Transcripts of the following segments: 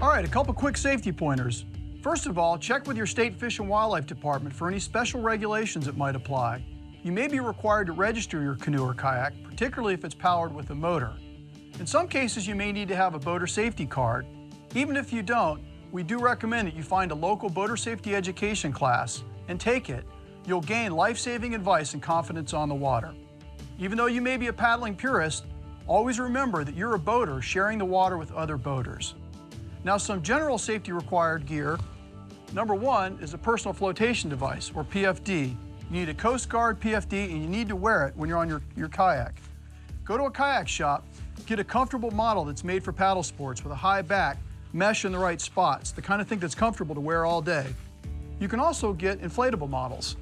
All right, a couple quick safety pointers. First of all, check with your state Fish and Wildlife Department for any special regulations that might apply. You may be required to register your canoe or kayak, particularly if it's powered with a motor. In some cases, you may need to have a boater safety card. Even if you don't, we do recommend that you find a local boater safety education class and take it. You'll gain life-saving advice and confidence on the water. Even though you may be a paddling purist, always remember that you're a boater sharing the water with other boaters. Now, some general safety required gear. Number one is a personal flotation device, or PFD. You need a Coast Guard PFD, and you need to wear it when you're on your kayak. Go to a kayak shop, get a comfortable model that's made for paddle sports with a high back, mesh in the right spots, the kind of thing that's comfortable to wear all day. You can also get inflatable models.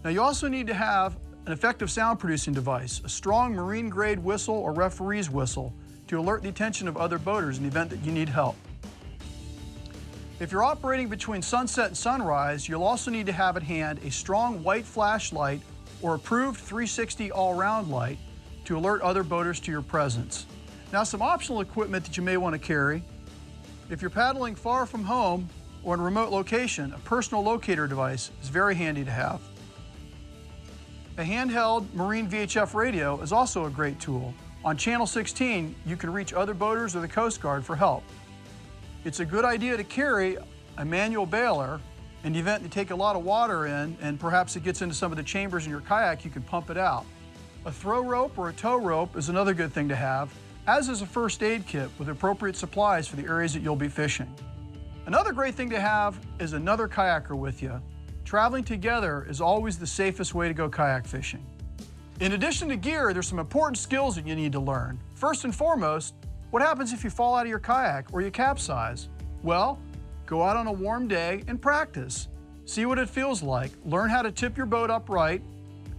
Now, you also need to have an effective sound producing device, a strong marine grade whistle or referee's whistle to alert the attention of other boaters in the event that you need help. If you're operating between sunset and sunrise, you'll also need to have at hand a strong white flashlight or approved 360 all-round light to alert other boaters to your presence. Now, some optional equipment that you may want to carry. If you're paddling far from home or in a remote location, a personal locator device is very handy to have. A handheld marine VHF radio is also a great tool. On channel 16, you can reach other boaters or the Coast Guard for help. It's a good idea to carry a manual baler. In the event you take a lot of water in and perhaps it gets into some of the chambers in your kayak, you can pump it out. A throw rope or a tow rope is another good thing to have, as is a first aid kit with appropriate supplies for the areas that you'll be fishing. Another great thing to have is another kayaker with you. Traveling together is always the safest way to go kayak fishing. In addition to gear, there's some important skills that you need to learn. First and foremost, what happens if you fall out of your kayak or you capsize? Well, go out on a warm day and practice. See what it feels like. Learn how to tip your boat upright,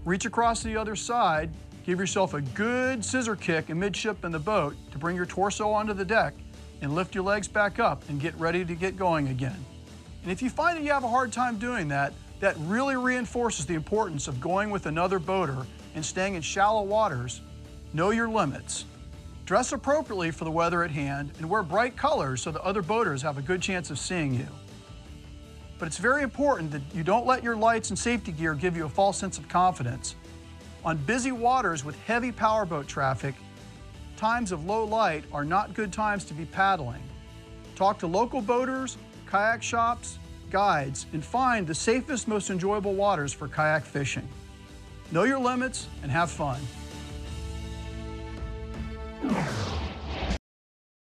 reach across to the other side, give yourself a good scissor kick amidship in the boat to bring your torso onto the deck and lift your legs back up and get ready to get going again. And if you find that you have a hard time doing that, that really reinforces the importance of going with another boater and staying in shallow waters. Know your limits. Dress appropriately for the weather at hand and wear bright colors so that other boaters have a good chance of seeing you. But it's very important that you don't let your lights and safety gear give you a false sense of confidence. On busy waters with heavy powerboat traffic, times of low light are not good times to be paddling. Talk to local boaters, kayak shops, guides, and find the safest, most enjoyable waters for kayak fishing. Know your limits and have fun.